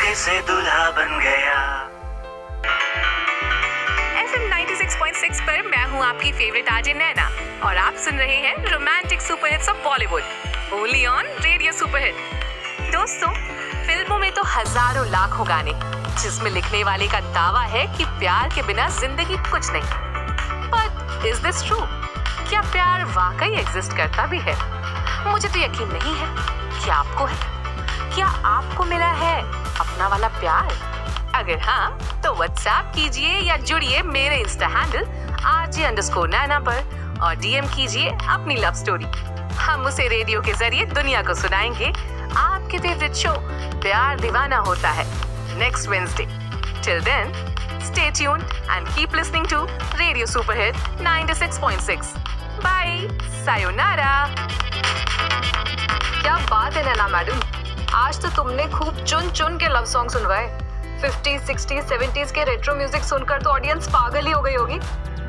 धोखे से दूल्हा बन गया। FM 96.6 पर मैं हूँ आपकी फेवरेट आरजे नैना और आप सुन रहे हैं romantic super hits of Bollywood only on radio super hit. दोस्तों, फिल्मों में तो हजारों लाखों गाने जिसमें लिखने वाले का दावा है कि प्यार के बिना जिंदगी कुछ नहीं। But is this true? क्या प्यार वाकई एग्जिस्ट करता भी है? मुझे तो यकीन नहीं है। क्या आपको है? क्या आपको मिला है अपना वाला प्यार? अगर हाँ तो व्हाट्सएप कीजिए या जुड़िए मेरे इंस्टा हैंडल RJ_Naina पर और DM कीजिए अपनी लव स्टोरी। हम उसे रेडियो के जरिए दुनिया को सुनाएंगे। आपके फेवरेट शो प्यार दीवाना होता है next Wednesday. Till then stay tuned and keep listening to radio super hit 96.6। Bye, सायोनारा। क्या बात है नैना मैडम, आज तो तुमने खूब चुन चुन के love song सुनवाए। 50s, 60s, 70s के रेट्रो म्यूजिक सुनकर तो ऑडियंस पागल ही हो गई होगी।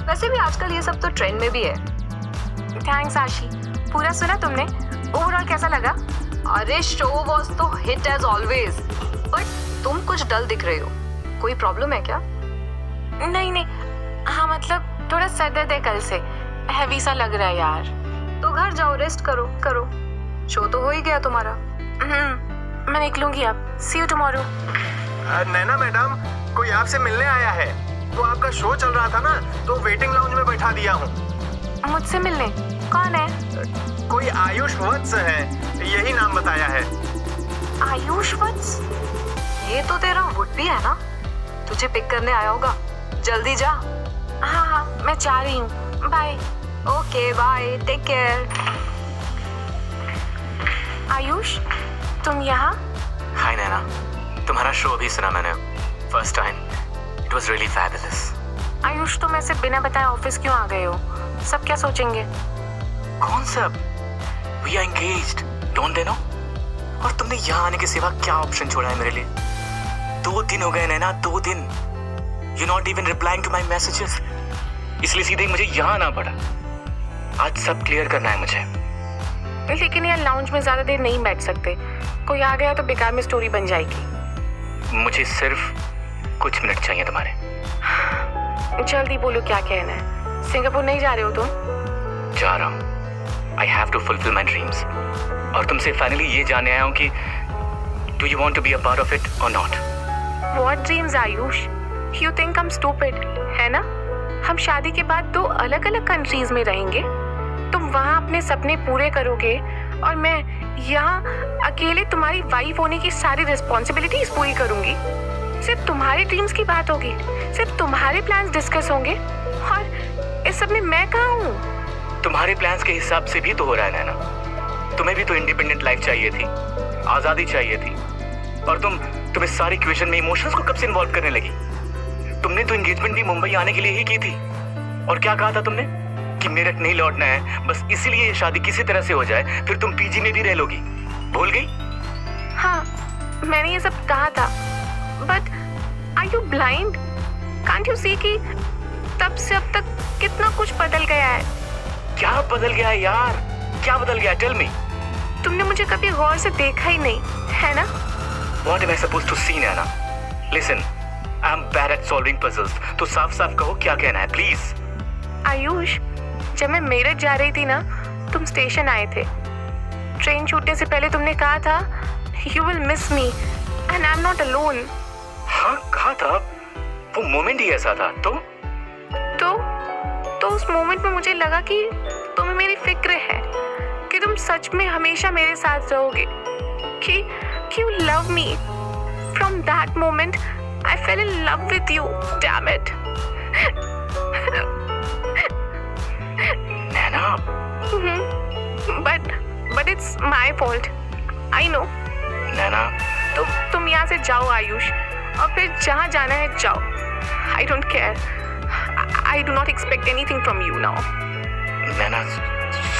वैसे भी आजकल ये सब तो ट्रेंड में भी है। थैंक्स आशी। पूरा सुना तुमने? ओवरऑल कैसा लगा? अरे शो वॉज तो हिट एज ऑलवेज। बट तुम कुछ डल दिख रही हो, कोई प्रॉब्लम है क्या? नहीं, हाँ मतलब थोड़ा सर दर्द है कल से, हैवी सा लग रहा है यार। तो घर जाओ, रेस्ट करो। शो तो हो ही गया तुम्हारा। मैं निकलूंगी अब। सी यू टुमारो। नैना मैडम, कोई आपसे मिलने आया है। वो आपका शो चल रहा था ना, तो वेटिंग लाउंज में बैठा दिया हूँ। मुझसे मिलने? कौन है? कोई आयुष वत्स है, यही नाम बताया है। आयुष वत्स? ये तो तेरा वुड भी है ना, तुझे पिक करने आया होगा। जल्दी जा। हाँ, मैं जा रही हूँ। Bye. Okay bye, take care. Ayush, तुम यहाँ? हाय नैना, तुम्हारा शो अभी सुना मैंने, first time. It was really fabulous. Ayush, तुम ऐसे बिना बताए ऑफिस क्यों आ गए हो? सब क्या सोचेंगे? कौन सब? We are engaged, don't they know? और तुमने यहाँ आने के सिवा क्या ऑप्शन छोड़ा है मेरे लिए? 2 दिन हो गए नैना, 2 दिन। You not even replying to my messages. इसलिए सीधे मुझे यहाँ आना पड़ा। आज सब क्लियर करना है मुझे। लेकिन यार लाउंज में ज्यादा देर नहीं बैठ सकते, कोई आ गया तो बेकार में स्टोरी बन जाएगी। मुझे सिर्फ कुछ मिनट चाहिए तुम्हारे। जल्दी बोलो क्या कहना है। सिंगापुर नहीं जा रहे हो तुम? जा रहा हूँ। I have to fulfil my dreams. और तुमसे फाइनली ये जानने आया हूँ कि do you want to be a part of it और not? What dreams Ayush? You think I'm stupid, है ना? हम शादी के बाद 2 अलग-अलग कंट्रीज में रहेंगे। तुम वहाँ अपने सपने पूरे करोगे और मैं यहाँ अकेले तुम्हारी वाइफ होने की सारी रिस्पॉन्सिबिलिटीज पूरी करूंगी। सिर्फ तुम्हारे ड्रीम्स की बात होगी, सिर्फ तुम्हारे प्लान्स डिस्कस होंगे और इस सब में मैं कहाँ हूँ? तुम्हारे प्लान्स के हिसाब से भी तो हो रहा है नैना। तुम्हें भी तो इंडिपेंडेंट लाइफ चाहिए थी, आज़ादी चाहिए थी। और तुम इस सारी इक्वेशन में इमोशंस को कब से इन्वॉल्व करने लगी? तुमने तो एंगेजमेंट भी मुंबई आने के लिए ही की थी। और क्या कहा था तुमने? कि मेरठ नहीं लौटना है, बस इसीलिए ये शादी किसी तरह से हो जाए, फिर तुम पीजी में भी रह लोगी। भूल गई? हाँ, मैंने ये सब कहा था। But are you blind? Can't you see कि तब से अब तक कितना कुछ बदल गया है? क्या बदल गया है यार? क्या बदल गया? Tell me. तुमने मुझे कभी गौर से देखा ही नहीं, है ना? What am I supposed to see, Naina? Listen, I'm bad at solving puzzles. तो साफ-साफ कहो क्या कहना है, please. आयुष, जब मैं मेरठ जा रही थी ना, तुम स्टेशन आए थे। ट्रेन छूटने से पहले तुमने कहा था, You will miss me, and I'm not alone. हाँ, कहा था। वो मोमेंट ही ऐसा था। तो उस मोमेंट में मुझे लगा कि तुम्हें मेरी फिक्र है, कि तुम सच में हमेशा मेरे साथ रहोगे, कि you love me. From that moment, I fell in love with you. Damn it. Naina. But it's my fault. I know. Naina. तुम यहाँ से जाओ आयुष, और फिर जहाँ जाना है जाओ. I don't care. I do not expect anything from you now. Naina,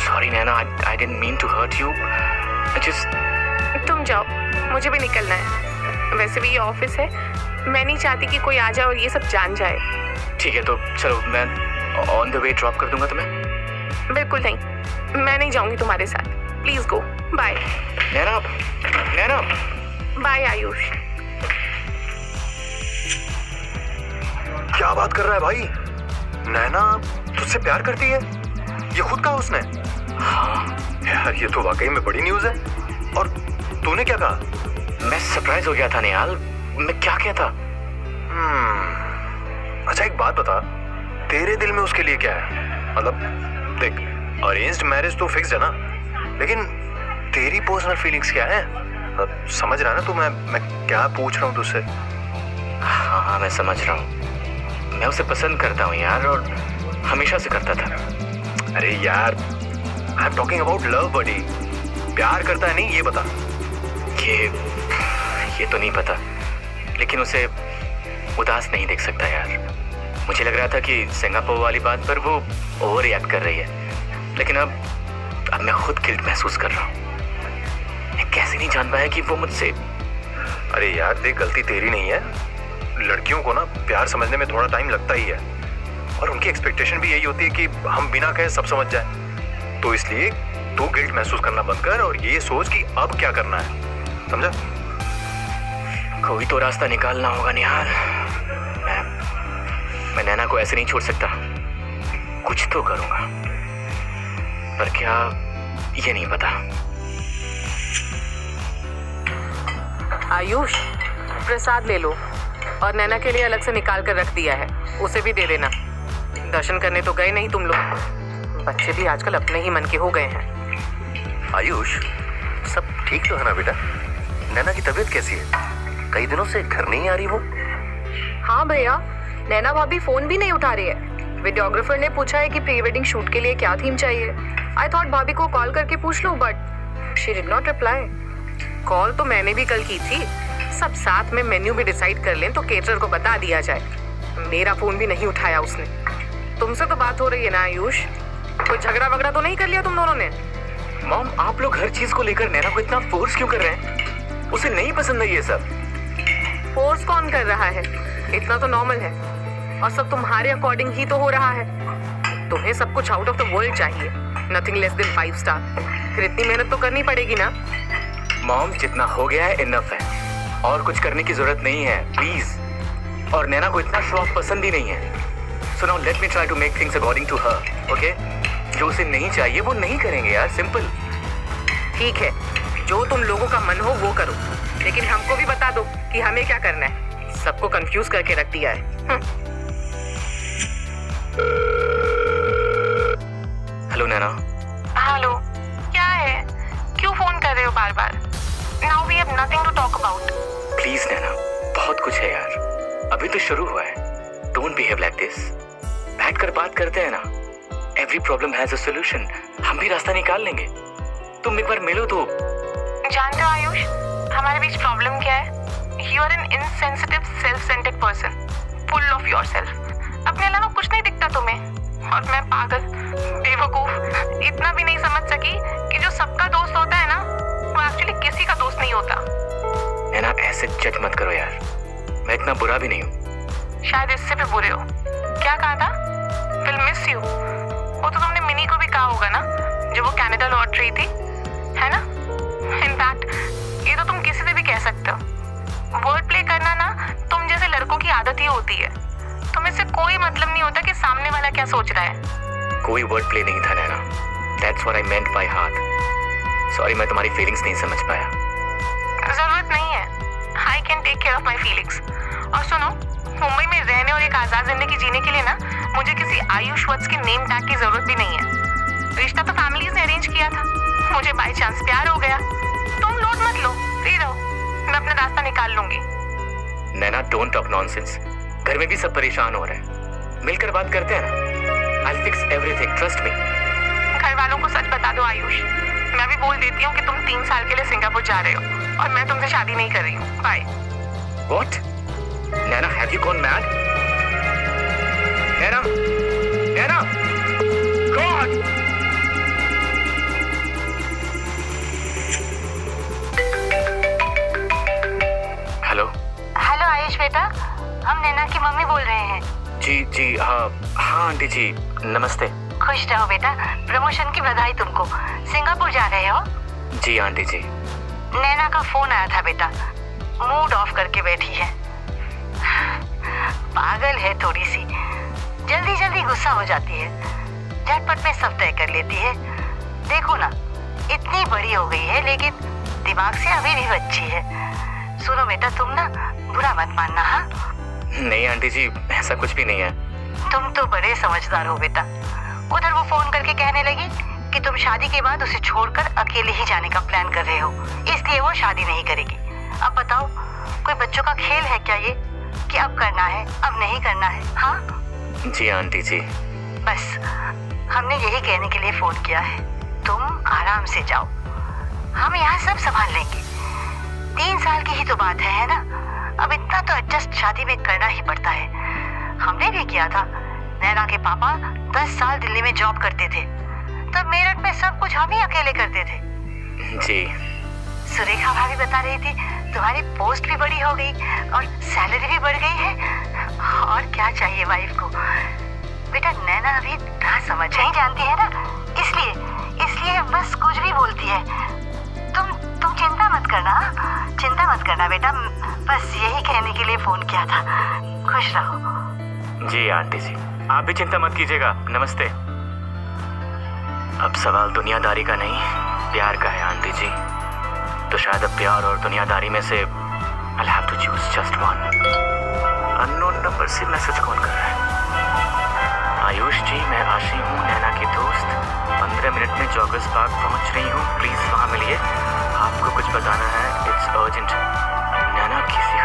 sorry Naina, I didn't mean to hurt you. I just. तुम जाओ, मुझे भी निकलना है। वैसे भी ये ऑफिस है, मैं नहीं चाहती कि कोई आ जाए और ये सब जान जाए। ठीक है, तो चलो मैं ऑन द वे ड्रॉप कर दूंगा तुम्हें। बिल्कुल नहीं, मैं नहीं जाऊंगी तुम्हारे साथ। Please go. Bye. Naina, Naina. Bye Ayush. क्या बात कर रहा है भाई? नैना तुझसे प्यार करती है? ये खुद कहा उसने? हाँ यार ये तो वाकई में बड़ी न्यूज़ है। और तूने क्या कहा? मैं सरप्राइज हो गया था निहाल, मैं क्या कहता। अच्छा एक बात बता, तेरे दिल में उसके लिए क्या है? मतलब देख, अरेंज्ड मैरिज तो फिक्स है ना, लेकिन तेरी पर्सनल फीलिंग्स क्या है? समझ रहा है ना तू मैं क्या पूछ रहा हूँ तुझसे? हाँ मैं समझ रहा हूँ, मैं उसे पसंद करता हूँ यार, और हमेशा से करता था। अरे यार, I am talking about love buddy. प्यार करता है नहीं ये बता। ये तो नहीं पता, लेकिन उसे उदास नहीं देख सकता यार। मुझे लग रहा था कि सिंगापुर वाली बात पर वो ओवर रिएक्ट कर रही है, लेकिन अब मैं खुद गिल्ट महसूस कर रहा हूँ। मैं कैसे नहीं जान पाया कि वो मुझसे। अरे यार देख, गलती तेरी नहीं है। लड़कियों को ना प्यार समझने में थोड़ा टाइम लगता ही है, और उनकी एक्सपेक्टेशन भी यही होती है कि हम बिना कहे सब समझ जाए। तो इसलिए तू गिल्ट महसूस करना बंद कर और ये सोच कि अब क्या करना है, समझा? कोई तो रास्ता निकालना होगा निहाल। मैं नैना को ऐसे नहीं छोड़ सकता। कुछ तो करूंगा, पर क्या ये नहीं पता। आयुष, प्रसाद ले लो, और नैना के लिए अलग से निकाल कर रख दिया है, उसे भी दे देना। दर्शन करने तो गए नहीं तुम लोग। बच्चे भी आजकल अपने ही मन के हो गए हैं। आयुष, सब ठीक तो है ना बेटा? नैना की तबीयत कैसी है? कई दिनों से घर नहीं आ रही वो। हाँ भैया, नैना भाभी फोन भी नहीं उठा रही है। वीडियोग्राफर ने पूछा है कि प्री वेडिंग शूट के लिए क्या थीम चाहिए। आई थॉट भाभी को कॉल करके पूछ लूं, but she did not reply. Call तो मैंने भी कल की थी, सब साथ में मेन्यू भी डिसाइड कर लें तो केटरर को बता दिया जाए। मेरा फोन भी नहीं उठाया उसने। तुमसे तो बात हो रही है ना आयुष? कोई झगड़ा वगड़ा तो नहीं कर लिया तुम दोनों ने? मॉम, आप लोग हर चीज को लेकर नैना को इतना फोर्स क्यों कर रहे हैं? उसे नहीं पसंद है ये सब। फोर्स कौन कर रहा है? इतना तो नॉर्मल है, और सब तुम्हारे अकॉर्डिंग ही तो हो रहा है। तुम्हें सब कुछ आउट ऑफ द वर्ल्ड चाहिए, नथिंग लेस देन 5 स्टार। फिर इतनी मेहनत तो करनी पड़ेगी ना। मॉम, जितना हो गया है इनफ है, और कुछ करने की जरूरत नहीं है, प्लीज। और नैना को इतना शो ऑफ पसंद ही नहीं है। So now let me try to make things according to her, okay? जो उसे नहीं चाहिए वो नहीं करेंगे यार, सिंपल। ठीक है, जो तुम लोगों का मन हो वो करो, लेकिन हमको भी बता दो कि हमें क्या करना है। सबको कंफ्यूज करके रख दिया है। हेलो नैना। हेलो, क्या है? क्यों फोन कर रहे हो बार बार? Now we have nothing to talk about. Please Naina, बहुत कुछ है यार, अभी तो शुरू हुआ है। Don't behave like this. बैठकर बात करते हैं ना, every problem has a solution. हम भी रास्ता निकाल लेंगे। तुम एक बार मिलो तो। जानते हो आयुष, हमारे बीच प्रॉब्लम क्या है? You are an insensitive, self centred person, full of yourself. अपने अलावा कुछ नहीं दिखता तुम्हें। और मैं पागल, बेवकूफ, इतना भी नहीं समझ सकी कि जो सबका दोस्त होता है ना, वो एक्चुअली किसी का दोस्त नहीं होता। नैना ऐसे जज मत करो यार, मैं इतना बुरा भी नहीं हूँ। शायद इससे भी बुरे हो। क्या कहा था? Will miss you. वो तो तुमने मिनी को भी कहा होगा ना, जब वो कनाडा लौट रही थी, है ना? इनफैक्ट ये तो तुम किसी से भी कह सकते हो। वर्ड प्ले करना ना तुम जैसे लड़कों की आदत ही होती है। तुम्हें इससे कोई मतलब नहीं होता कि सामने वाला क्या सोच रहा है। कोई वर्ड प्ले नहीं था Naina, that's what I meant by heart. Sorry, मैं तुम्हारी फीलिंग्स नहीं समझ पाया। जरूरत नहीं है, I can take care of my feelings. और सुनो, मुंबई में रहने और एक आजाद जिंदगी जीने के लिए ना मुझे किसी आयुष वत्स के नेम टैग की जरूरत भी नहीं है। रिश्ता तो फैमिलीज ने अरेंज किया था, मुझे बाय चांस प्यार हो गया। तुम लोड मत लो, फ्री रहो, मैं अपना रास्ता निकाल लूंगी। नैना, डोंट टॉक नॉनसेंस। घर में भी सब परेशान हो रहे हैं, मिलकर बात करते हैं ना। I'll fix everything, trust me. घर वालों को सच बता दो आयुष, मैं भी बोल देती हूँ कि तुम 3 साल के लिए सिंगापुर जा रहे हो और मैं तुमसे शादी नहीं कर रही हूँ। Bye. What? Nana, have you gone mad? Nana! Nana! God! Hello. Hello Ayush बेटा, हम नैना की मम्मी बोल रहे हैं। जी हाँ आंटी जी, नमस्ते। खुश रहो बेटा, प्रमोशन की बधाई तुमको। सिंगापुर जा रहे हो? जी आंटी जी। नैना का फोन आया था बेटा, मूड ऑफ करके बैठी है। पागल है थोड़ी सी, जल्दी जल्दी गुस्सा हो जाती है, झटपट में सब तय कर लेती है। देखो ना, इतनी बड़ी हो गई है लेकिन दिमाग से अभी भी बच्ची है। सुनो बेटा, तुम ना बुरा मत मानना। हाँ नहीं आंटी जी, ऐसा कुछ भी नहीं है। तुम तो बड़े समझदार हो बेटा। उधर वो फोन करके कहने लगी कि तुम शादी के बाद उसे छोड़कर अकेले ही जाने का प्लान कर रहे हो, इसलिए वो शादी नहीं करेगी। अब बताओ, कोई बच्चों का खेल है क्या ये कि अब करना है अब नहीं करना है? हाँ जी आंटी जी। बस हमने यही कहने के लिए फोन किया है, तुम आराम से जाओ, हम यहाँ सब संभाल लेंगे। 3 साल की ही तो बात है ना? अब इतना तो एडजस्ट शादी में करना ही पड़ता है। हमने भी किया था। नैना के पापा 10 साल दिल्ली में जॉब करते थे, तब मेरठ में सब कुछ हम ही अकेले करते थे। जी। सुरेखा भाभी बता रही थी तुम्हारी पोस्ट भी बड़ी हो गई और सैलरी भी बढ़ गई है। और क्या चाहिए वाइफ को? बेटा नैना अभी ना समझ नहीं जानती है ना, इसलिए बस कुछ भी बोलती है। तुम चिंता मत करना बेटा, बस यही कहने के लिए फोन किया था। खुश रहो। जी आंटी जी, आप भी चिंता मत कीजिएगा। नमस्ते। अब सवाल दुनियादारी का नहीं, प्यार का है आंटी जी। तो शायद अब प्यार और दुनियादारी में से I'll have to choose just one। Unknown number से मैसेज कौन कर रहा है? आयुष जी, मैं आशी हूँ, नैना की दोस्त। 15 मिनट में जॉगर्स पार्क पहुँच रही हूँ, प्लीज वहाँ मिलिए, आपको कुछ बताना है, इट्स अर्जेंट। नैना किसी